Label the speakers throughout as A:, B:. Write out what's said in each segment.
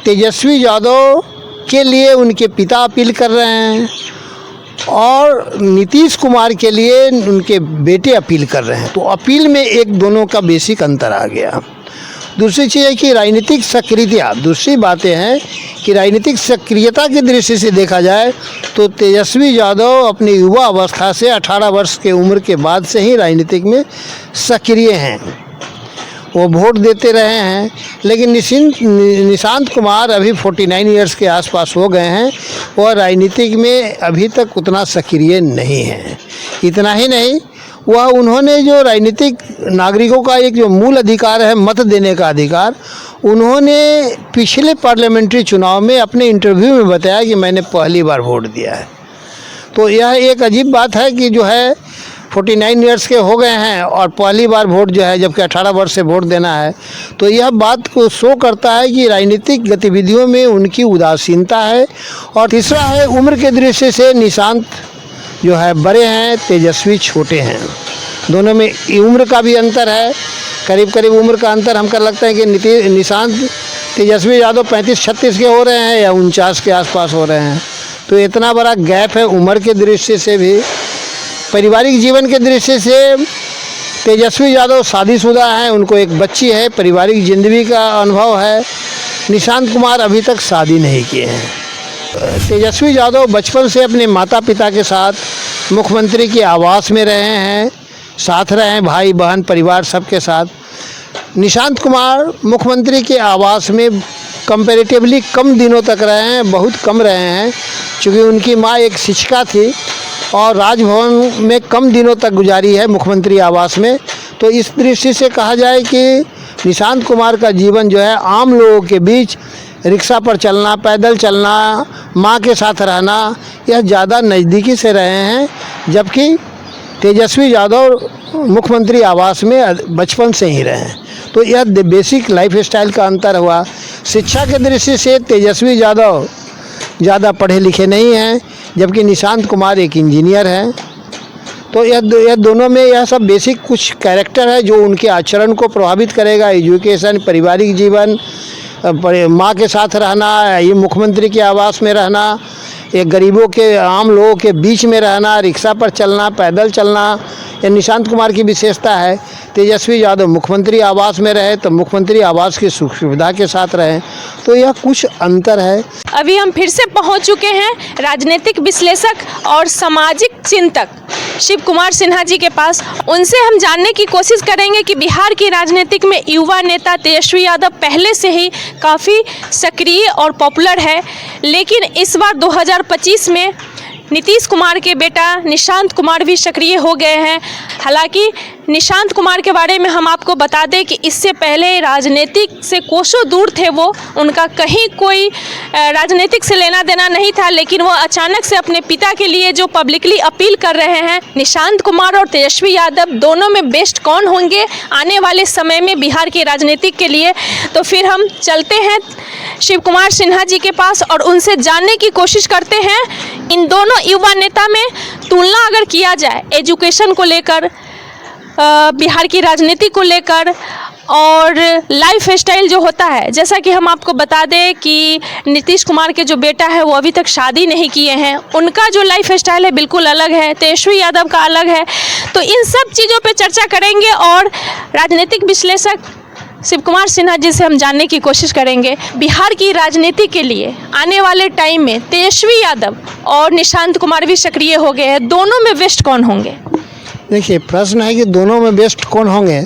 A: तेजस्वी यादव के लिए उनके पिता अपील कर रहे हैं और नीतीश कुमार के लिए उनके बेटे अपील कर रहे हैं। तो अपील में एक दोनों का बेसिक अंतर आ गया। दूसरी चीज़ है कि राजनीतिक सक्रियता, दूसरी बातें हैं कि राजनीतिक सक्रियता की दृष्टि से देखा जाए तो तेजस्वी यादव अपनी युवा अवस्था से 18 वर्ष के उम्र के बाद से ही राजनीतिक में सक्रिय हैं। वो वोट देते रहे हैं, लेकिन निशांत कुमार अभी 49 इयर्स के आसपास हो गए हैं और राजनीतिक में अभी तक उतना सक्रिय नहीं हैं। इतना ही नहीं, वह उन्होंने जो राजनीतिक नागरिकों का एक जो मूल अधिकार है मत देने का अधिकार, उन्होंने पिछले पार्लियामेंट्री चुनाव में अपने इंटरव्यू में बताया कि मैंने पहली बार वोट दिया है। तो यह एक अजीब बात है कि जो है 49 इयर्स के हो गए हैं और पहली बार वोट जो है, जबकि 18 वर्ष से वोट देना है। तो यह बात को शो करता है कि राजनीतिक गतिविधियों में उनकी उदासीनता है। और तीसरा है, उम्र के दृष्टि से निशांत जो है बड़े हैं, तेजस्वी छोटे हैं। दोनों में उम्र का भी अंतर है, करीब करीब उम्र का अंतर हमको लगता है कि निशांत तेजस्वी यादव 35-36 के हो रहे हैं या 49 के आसपास हो रहे हैं। तो इतना बड़ा गैप है उम्र के दृष्टि से भी। पारिवारिक जीवन के दृष्टि से तेजस्वी यादव शादीशुदा हैं, उनको एक बच्ची है, पारिवारिक ज़िंदगी का अनुभव है। निशांत कुमार अभी तक शादी नहीं किए हैं। तेजस्वी यादव बचपन से अपने माता पिता के साथ मुख्यमंत्री के आवास में रहे हैं, साथ रहे हैं, भाई बहन परिवार सबके साथ। निशांत कुमार मुख्यमंत्री के आवास में कंपैरेटिवली कम दिनों तक रहे हैं, बहुत कम रहे हैं, क्योंकि उनकी माँ एक शिक्षिका थी और राजभवन में कम दिनों तक गुजारी है मुख्यमंत्री आवास में। तो इस दृष्टि से कहा जाए कि निशांत कुमार का जीवन जो है आम लोगों के बीच रिक्शा पर चलना, पैदल चलना, माँ के साथ रहना, यह ज़्यादा नज़दीकी से रहे हैं। जबकि तेजस्वी यादव मुख्यमंत्री आवास में बचपन से ही रहे हैं। तो यह बेसिक लाइफ स्टाइल का अंतर हुआ। शिक्षा के दृष्टि से तेजस्वी यादव ज़्यादा पढ़े लिखे नहीं हैं, जबकि निशांत कुमार एक इंजीनियर हैं। तो यह दोनों में यह सब बेसिक कुछ कैरेक्टर है जो उनके आचरण को प्रभावित करेगा। एजुकेशन, पारिवारिक जीवन, माँ के साथ रहना, ये मुख्यमंत्री के आवास में रहना, एक गरीबों के आम लोगों के बीच में रहना, रिक्शा पर चलना, पैदल चलना, यह निशांत कुमार की विशेषता है। तेजस्वी यादव मुख्यमंत्री आवास में रहे तो मुख्यमंत्री आवास की सुख सुविधा के साथ रहें। तो यह कुछ अंतर है।
B: अभी हम फिर से पहुंच चुके हैं राजनीतिक विश्लेषक और सामाजिक चिंतक शिव कुमार सिन्हा जी के पास। उनसे हम जानने की कोशिश करेंगे कि बिहार की राजनीतिक में युवा नेता तेजस्वी यादव पहले से ही काफ़ी सक्रिय और पॉपुलर है, लेकिन इस बार 2025 में नीतीश कुमार के बेटा निशांत कुमार भी सक्रिय हो गए हैं। हालांकि निशांत कुमार के बारे में हम आपको बता दें कि इससे पहले राजनीतिक से कोसों दूर थे वो, उनका कहीं कोई राजनीतिक से लेना देना नहीं था, लेकिन वो अचानक से अपने पिता के लिए जो पब्लिकली अपील कर रहे हैं। निशांत कुमार और तेजस्वी यादव दोनों में बेस्ट कौन होंगे आने वाले समय में बिहार की राजनीतिक के लिए? तो फिर हम चलते हैं शिव कुमार सिन्हा जी के पास और उनसे जानने की कोशिश करते हैं इन दोनों युवा नेता में तुलना अगर किया जाए एजुकेशन को लेकर, बिहार की राजनीति को लेकर और लाइफ स्टाइल जो होता है। जैसा कि हम आपको बता दें कि नीतीश कुमार के जो बेटा है वो अभी तक शादी नहीं किए हैं, उनका जो लाइफ स्टाइल है बिल्कुल अलग है, तेजस्वी यादव का अलग है। तो इन सब चीज़ों पे चर्चा करेंगे और राजनीतिक विश्लेषक शिव कुमार सिन्हा जी से हम जानने की कोशिश करेंगे बिहार की राजनीति के लिए आने वाले टाइम में तेजस्वी यादव और निशांत कुमार भी सक्रिय हो गए हैं, दोनों में बेस्ट कौन होंगे?
A: देखिए, प्रश्न है कि दोनों में बेस्ट कौन होंगे,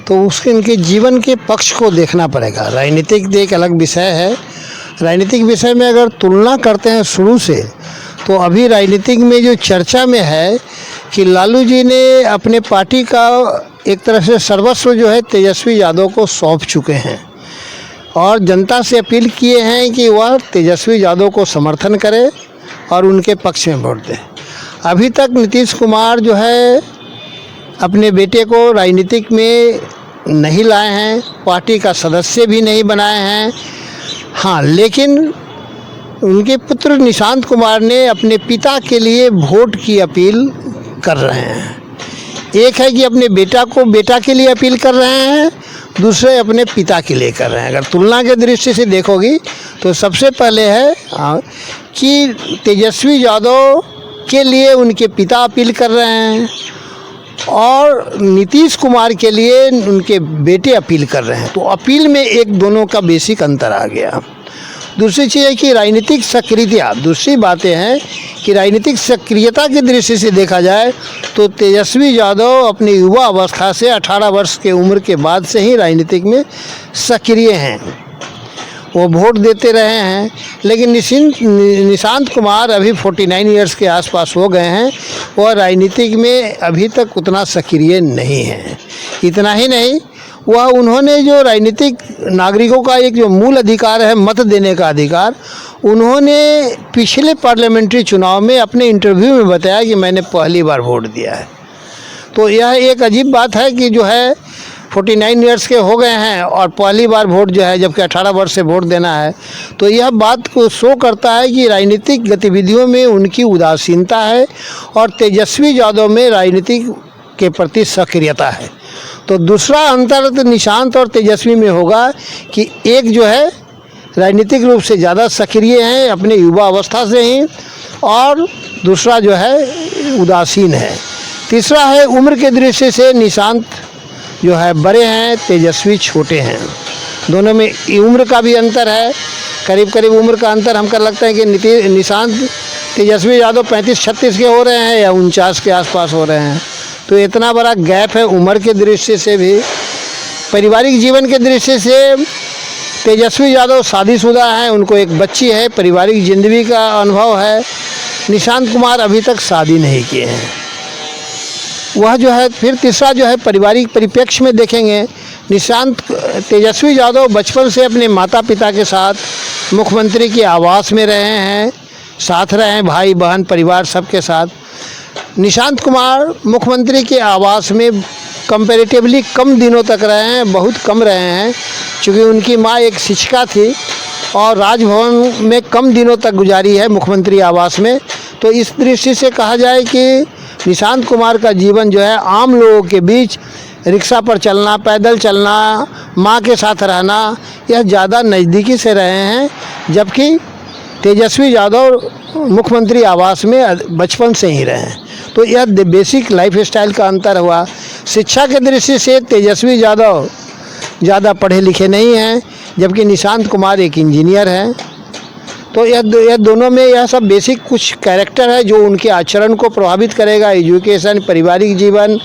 A: तो उसके इनके जीवन के पक्ष को देखना पड़ेगा। राजनीतिक एक अलग विषय है। राजनीतिक विषय में अगर तुलना करते हैं शुरू से, तो अभी राजनीतिक में जो चर्चा में है कि लालू जी ने अपने पार्टी का एक तरह से सर्वस्व जो है तेजस्वी यादव को सौंप चुके हैं और जनता से अपील किए हैं कि वह तेजस्वी यादव को समर्थन करे और उनके पक्ष में वोट दें। अभी तक नीतीश कुमार जो है अपने बेटे को राजनीतिक में नहीं लाए हैं, पार्टी का सदस्य भी नहीं बनाए हैं। हाँ, लेकिन उनके पुत्र निशांत कुमार ने अपने पिता के लिए वोट की अपील कर रहे हैं। एक है कि अपने बेटा के लिए अपील कर रहे हैं, दूसरे अपने पिता के लिए कर रहे हैं। अगर तुलना के दृष्टि से देखोगी तो सबसे पहले है कि तेजस्वी यादव के लिए उनके पिता अपील कर रहे हैं और नीतीश कुमार के लिए उनके बेटे अपील कर रहे हैं। तो अपील में एक दोनों का बेसिक अंतर आ गया। दूसरी चीज़ है कि राजनीतिक सक्रियता, दूसरी बातें हैं कि राजनीतिक सक्रियता की दृष्टि से देखा जाए तो तेजस्वी यादव अपनी युवा अवस्था से 18 वर्ष के उम्र के बाद से ही राजनीतिक में सक्रिय हैं। वो वोट देते रहे हैं, लेकिन निशांत कुमार अभी 49 इयर्स के आसपास हो गए हैं और राजनीतिक में अभी तक उतना सक्रिय नहीं है। इतना ही नहीं, वह उन्होंने जो राजनीतिक नागरिकों का एक जो मूल अधिकार है मत देने का अधिकार, उन्होंने पिछले पार्लियामेंट्री चुनाव में अपने इंटरव्यू में बताया कि मैंने पहली बार वोट दिया है। तो यह एक अजीब बात है कि जो है 49 इयर्स के हो गए हैं और पहली बार वोट जो है, जबकि 18 वर्ष से वोट देना है। तो यह बात को शो करता है कि राजनीतिक गतिविधियों में उनकी उदासीनता है और तेजस्वी यादव में राजनीतिक के प्रति सक्रियता है। तो दूसरा अंतर तो निशांत और तेजस्वी में होगा कि एक जो है राजनीतिक रूप से ज़्यादा सक्रिय हैं अपने युवा अवस्था से ही, और दूसरा जो है उदासीन है। तीसरा है उम्र के दृष्टि से निशांत जो है बड़े हैं, तेजस्वी छोटे हैं। दोनों में उम्र का भी अंतर है, करीब करीब उम्र का अंतर हमको लगता है कि निशांत तेजस्वी यादव 35-36 के हो रहे हैं या 49 के आसपास हो रहे हैं। तो इतना बड़ा गैप है उम्र के दृष्टि से भी। पारिवारिक जीवन के दृष्टि से तेजस्वी यादव शादीशुदा हैं, उनको एक बच्ची है, पारिवारिक ज़िंदगी का अनुभव है। निशांत कुमार अभी तक शादी नहीं किए हैं। वह जो है फिर तीसरा जो है पारिवारिक परिप्रेक्ष्य में देखेंगे, तेजस्वी यादव बचपन से अपने माता पिता के साथ मुख्यमंत्री के आवास में रहे हैं, साथ रहे हैं, भाई बहन परिवार सबके साथ। निशांत कुमार मुख्यमंत्री के आवास में कंपैरेटिवली कम दिनों तक रहे हैं, बहुत कम रहे हैं, क्योंकि उनकी माँ एक शिक्षिका थी और राजभवन में कम दिनों तक गुजारी है मुख्यमंत्री आवास में। तो इस दृष्टि से कहा जाए कि निशांत कुमार का जीवन जो है आम लोगों के बीच रिक्शा पर चलना, पैदल चलना, माँ के साथ रहना, यह ज़्यादा नज़दीकी से रहे हैं, जबकि तेजस्वी यादव मुख्यमंत्री आवास में बचपन से ही रहे हैं। तो यह बेसिक लाइफ स्टाइल का अंतर हुआ। शिक्षा के दृष्टि से तेजस्वी यादव ज़्यादा पढ़े लिखे नहीं हैं, जबकि निशांत कुमार एक इंजीनियर हैं। तो यह दोनों में यह सब बेसिक कुछ कैरेक्टर है जो उनके आचरण को प्रभावित करेगा। एजुकेशन, पारिवारिक जीवन,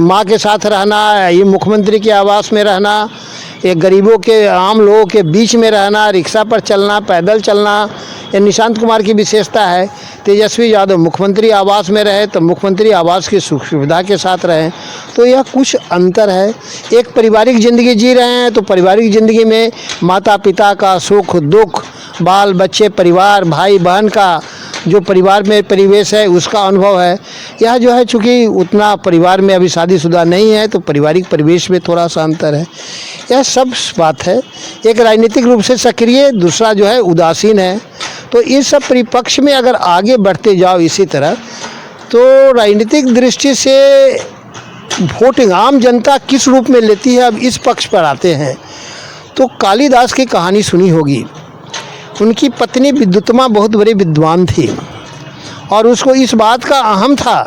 A: माँ के साथ रहना, ये मुख्यमंत्री के आवास में रहना, एक गरीबों के आम लोगों के बीच में रहना, रिक्शा पर चलना, पैदल चलना, यह निशांत कुमार की विशेषता है। तेजस्वी यादव मुख्यमंत्री आवास में रहे तो मुख्यमंत्री आवास की सुख सुविधा के साथ रहें। तो यह कुछ अंतर है। एक पारिवारिक ज़िंदगी जी रहे हैं तो पारिवारिक ज़िंदगी में माता पिता का सुख दुख, बाल बच्चे, परिवार, भाई बहन का जो परिवार में परिवेश है उसका अनुभव है। यह जो है चूँकि उतना परिवार में अभी शादीशुदा नहीं है तो पारिवारिक परिवेश में थोड़ा सा अंतर है। यह सब बात है। एक राजनीतिक रूप से सक्रिय, दूसरा जो है उदासीन है। तो इस सब परिपक्ष में अगर आगे बढ़ते जाओ इसी तरह तो राजनीतिक दृष्टि से वोटिंग आम जनता किस रूप में लेती है, अब इस पक्ष पर आते हैं। तो कालिदास की कहानी सुनी होगी। उनकी पत्नी विद्युत्मा बहुत बड़ी विद्वान थी और उसको इस बात का अहम था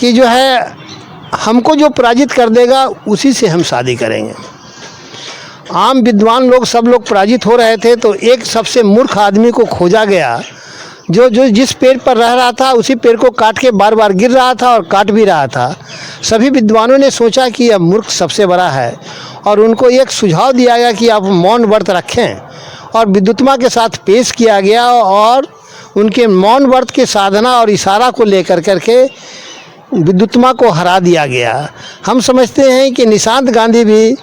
A: कि जो है हमको जो पराजित कर देगा उसी से हम शादी करेंगे। आम विद्वान लोग सब लोग पराजित हो रहे थे तो एक सबसे मूर्ख आदमी को खोजा गया जो जिस पेड़ पर रह रहा था उसी पेड़ को काट के बार बार गिर रहा था और काट भी रहा था। सभी विद्वानों ने सोचा कि यह मूर्ख सबसे बड़ा है और उनको एक सुझाव दिया गया कि आप मौन व्रत रखें, और विद्युत्मा के साथ पेश किया गया और उनके मौन व्रत के साधना और इशारा को लेकर करके विद्युत्मा को हरा दिया गया। हम समझते हैं कि निशांत गांधी भी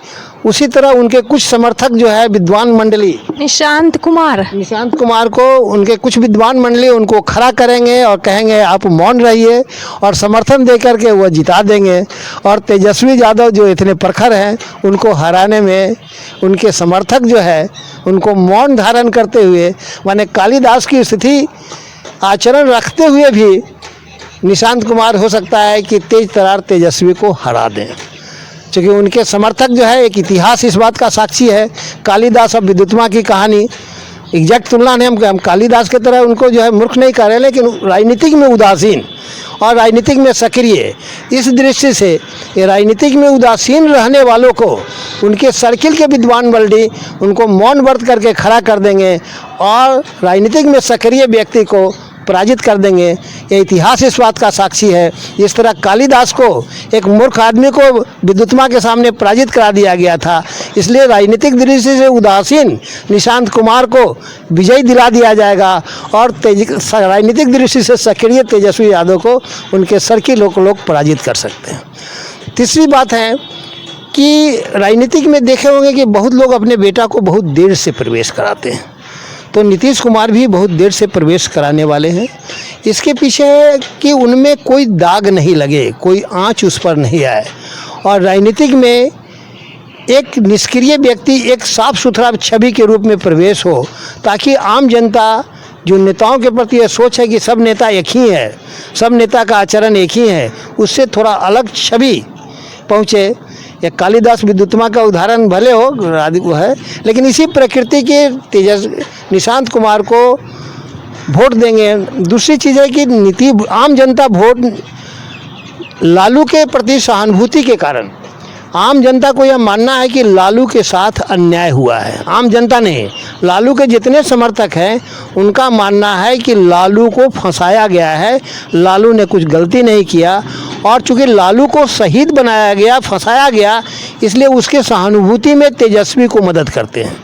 A: उसी तरह उनके कुछ समर्थक जो है विद्वान मंडली निशांत कुमार को उनके कुछ विद्वान मंडली उनको खड़ा करेंगे और कहेंगे आप मौन रहिए और समर्थन दे करके वह जिता देंगे। और तेजस्वी यादव जो इतने प्रखर हैं उनको हराने में उनके समर्थक जो है उनको मौन धारण करते हुए, माने कालिदास की स्थिति आचरण रखते हुए भी निशांत कुमार हो सकता है कि तेज तरार तेजस्वी को हरा दें। क्योंकि उनके समर्थक जो है, एक इतिहास इस बात का साक्षी है, कालिदास और विद्युत्मा की कहानी, एग्जैक्ट तुलना नहीं, हम कालिदास की तरह उनको जो है मूर्ख नहीं कह रहे, लेकिन राजनीतिक में उदासीन और राजनीतिक में सक्रिय, इस दृष्टि से ये राजनीतिक में उदासीन रहने वालों को उनके सर्किल के विद्वान बल्डी उनको मौन व्रत करके खड़ा कर देंगे और राजनीतिक में सक्रिय व्यक्ति को पराजित कर देंगे। ये इतिहास इस बात का साक्षी है। इस तरह कालिदास को, एक मूर्ख आदमी को विद्युत्मा के सामने पराजित करा दिया गया था, इसलिए राजनीतिक दृष्टि से उदासीन निशांत कुमार को विजयी दिला दिया जाएगा और राजनीतिक दृष्टि से सक्रिय तेजस्वी यादव को उनके सर्किल को लोग पराजित कर सकते हैं। तीसरी बात है कि राजनीतिक में देखे होंगे कि बहुत लोग अपने बेटा को बहुत देर से प्रवेश कराते हैं, तो नीतीश कुमार भी बहुत देर से प्रवेश कराने वाले हैं। इसके पीछे है कि उनमें कोई दाग नहीं लगे, कोई आंच उस पर नहीं आए और राजनीतिक में एक निष्क्रिय व्यक्ति एक साफ सुथरा छवि के रूप में प्रवेश हो, ताकि आम जनता जो नेताओं के प्रति यह सोच है कि सब नेता एक ही है, सब नेता का आचरण एक ही है, उससे थोड़ा अलग छवि पहुँचे। या कालिदास विद्युत्मा का उदाहरण भले हो है, लेकिन इसी प्रकृति के निशांत कुमार को वोट देंगे। दूसरी चीज़ है कि आम जनता वोट लालू के प्रति सहानुभूति के कारण आम जनता को यह मानना है कि लालू के साथ अन्याय हुआ है। आम जनता नहीं, लालू के जितने समर्थक हैं उनका मानना है कि लालू को फंसाया गया है, लालू ने कुछ गलती नहीं किया और चूँकि लालू को शहीद बनाया गया, फंसाया गया, इसलिए उसके सहानुभूति में तेजस्वी को मदद करते हैं।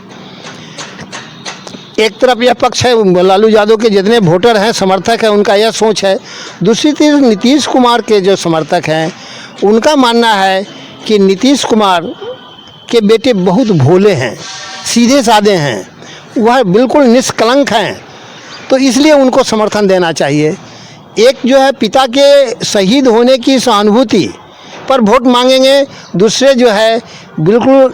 A: एक तरफ यह पक्ष है, लालू यादव के जितने वोटर हैं, समर्थक हैं, उनका यह सोच है। दूसरी तरफ नीतीश कुमार के जो समर्थक हैं उनका मानना है कि नीतीश कुमार के बेटे बहुत भोले हैं, सीधे साधे हैं, वह बिल्कुल निष्कलंक हैं, तो इसलिए उनको समर्थन देना चाहिए। एक जो है पिता के शहीद होने की सहानुभूति पर वोट मांगेंगे, दूसरे जो है बिल्कुल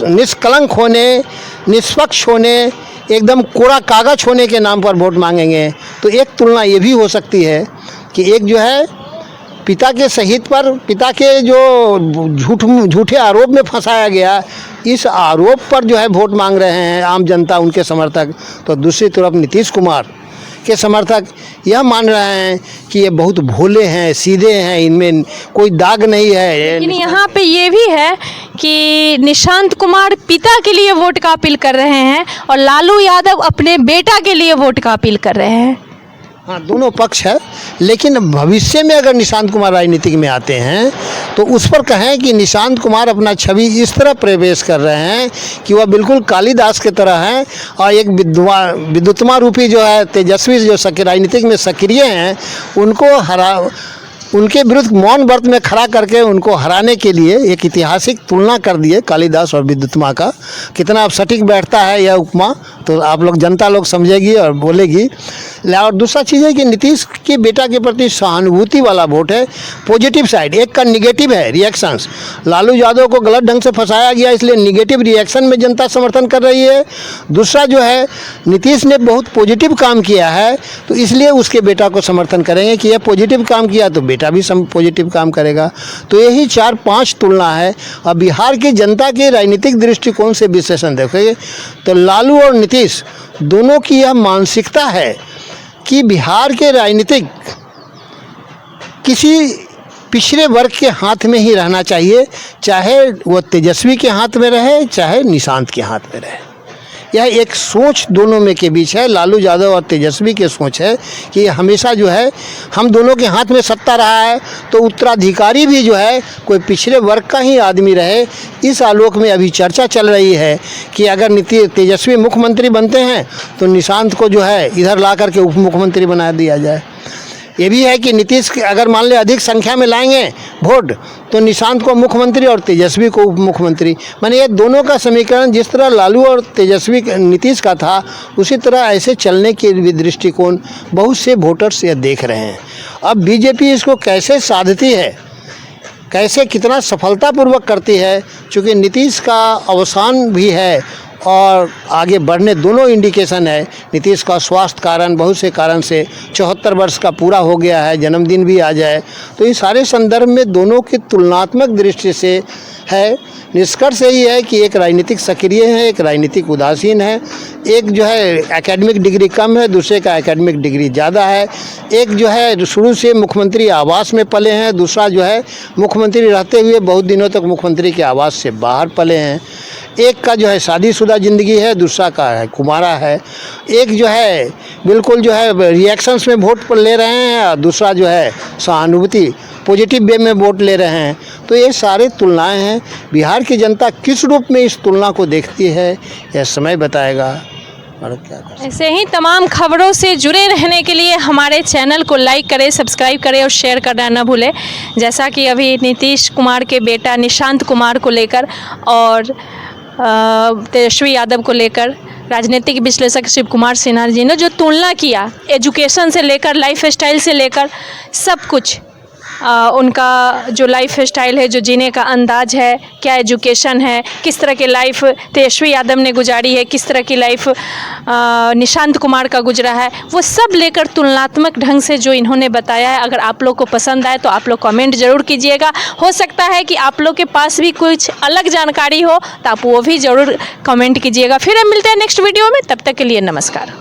A: निष्कलंक होने, निष्पक्ष होने, एकदम कोरा कागज होने के नाम पर वोट मांगेंगे। तो एक तुलना ये भी हो सकती है कि एक जो है पिता के शहीद पर, पिता के जो झूठे आरोप में फंसाया गया, इस आरोप पर जो है वोट मांग रहे हैं आम जनता, उनके समर्थक। तो दूसरी तरफ नीतीश कुमार के समर्थक यह मान रहे हैं कि ये बहुत भोले हैं, सीधे हैं, इनमें कोई दाग नहीं है।
B: लेकिन यहाँ पे ये भी है कि निशांत कुमार पिता के लिए वोट का अपील कर रहे हैं और लालू यादव अपने बेटा के लिए वोट का अपील कर रहे हैं।
A: हाँ, दोनों पक्ष है, लेकिन भविष्य में अगर निशांत कुमार राजनीतिक में आते हैं तो उस पर कहें कि निशांत कुमार अपना छवि इस तरह प्रवेश कर रहे हैं कि वह बिल्कुल कालिदास की तरह हैं और एक विद्युत्मा रूपी जो है तेजस्वी जो राजनीतिक में सक्रिय हैं, उनके विरुद्ध मौन व्रत में खड़ा करके उनको हराने के लिए एक ऐतिहासिक तुलना कर दिए कालिदास और विद्युत्मा का। कितना अब सटीक बैठता है यह उपमा, तो आप लोग, जनता लोग समझेगी और बोलेगी। और दूसरा चीज़ है कि नीतीश के बेटा के प्रति सहानुभूति वाला वोट है, पॉजिटिव साइड। एक का निगेटिव है रिएक्शंस, लालू यादव को गलत ढंग से फंसाया गया, इसलिए निगेटिव रिएक्शन में जनता समर्थन कर रही है। दूसरा जो है नीतीश ने बहुत पॉजिटिव काम किया है, तो इसलिए उसके बेटा को समर्थन करेंगे कि यह पॉजिटिव काम किया तो बेटा भी पॉजिटिव काम करेगा। तो यही 4-5 तुलना है। अब बिहार की जनता के राजनीतिक दृष्टिकोण से विश्लेषण देखेंगे तो लालू और नीतीश दोनों की यह मानसिकता है कि बिहार के राजनीतिक किसी पिछड़े वर्ग के हाथ में ही रहना चाहिए, चाहे वो तेजस्वी के हाथ में रहे, चाहे निशांत के हाथ में रहे। यह एक सोच दोनों में के बीच है, लालू यादव और तेजस्वी के सोच है कि हमेशा जो है हम दोनों के हाथ में सत्ता रहा है, तो उत्तराधिकारी भी जो है कोई पिछड़े वर्ग का ही आदमी रहे। इस आलोक में अभी चर्चा चल रही है कि अगर तेजस्वी मुख्यमंत्री बनते हैं तो निशांत को जो है इधर ला करके उप मुख्यमंत्री बना दिया जाए। ये भी है कि नीतीश अगर मान ले अधिक संख्या में लाएंगे वोट तो निशांत को मुख्यमंत्री और तेजस्वी को उप मुख्यमंत्री। माने ये दोनों का समीकरण जिस तरह लालू और तेजस्वी नीतीश का था, उसी तरह ऐसे चलने के भी दृष्टिकोण बहुत से वोटर्स ये देख रहे हैं। अब बीजेपी इसको कैसे साधती है, कैसे कितना सफलतापूर्वक करती है, चूँकि नीतीश का अवसान भी है और आगे बढ़ने दोनों इंडिकेशन है। नीतीश का स्वास्थ्य कारण, बहुत से कारण से 74 वर्ष का पूरा हो गया है, जन्मदिन भी आ जाए, तो ये सारे संदर्भ में दोनों की तुलनात्मक दृष्टि से है। निष्कर्ष यही है कि एक राजनीतिक सक्रिय है, एक राजनीतिक उदासीन है, एक जो है एकेडमिक डिग्री कम है, दूसरे का एकेडमिक डिग्री ज़्यादा है, एक जो है शुरू से मुख्यमंत्री आवास में पले हैं, दूसरा जो है मुख्यमंत्री रहते हुए बहुत दिनों तक मुख्यमंत्री के आवास से बाहर पले हैं। एक का जो है शादीशुदा ज़िंदगी है, दूसरा का है कुमारा है। एक जो है बिल्कुल जो है रिएक्शंस में वोट पर ले रहे हैं और दूसरा जो है सहानुभूति पॉजिटिव वे में वोट ले रहे हैं। तो ये सारे तुलनाएं हैं। बिहार की जनता किस रूप में इस तुलना को देखती है, यह समय बताएगा। और क्या कर
B: ऐसे ही तमाम खबरों से जुड़े रहने के लिए हमारे चैनल को लाइक करें, सब्सक्राइब करें और शेयर करना न भूलें। जैसा कि अभी नीतीश कुमार के बेटा निशांत कुमार को लेकर और तेजस्वी यादव को लेकर राजनीतिक विश्लेषक शिव कुमार सिन्हा जी ने जो तुलना किया, एजुकेशन से लेकर लाइफ स्टाइल से लेकर सब कुछ, उनका जो लाइफ स्टाइल है, जो जीने का अंदाज है, क्या एजुकेशन है, किस तरह की लाइफ तेजस्वी यादव ने गुजारी है, किस तरह की लाइफ निशांत कुमार का गुजरा है, वो सब लेकर तुलनात्मक ढंग से जो इन्होंने बताया है। अगर आप लोग को पसंद आए तो आप लोग कमेंट ज़रूर कीजिएगा। हो सकता है कि आप लोग के पास भी कुछ अलग जानकारी हो तो आप वो भी ज़रूर कमेंट कीजिएगा। फिर हम मिलते हैं नेक्स्ट वीडियो में, तब तक के लिए नमस्कार।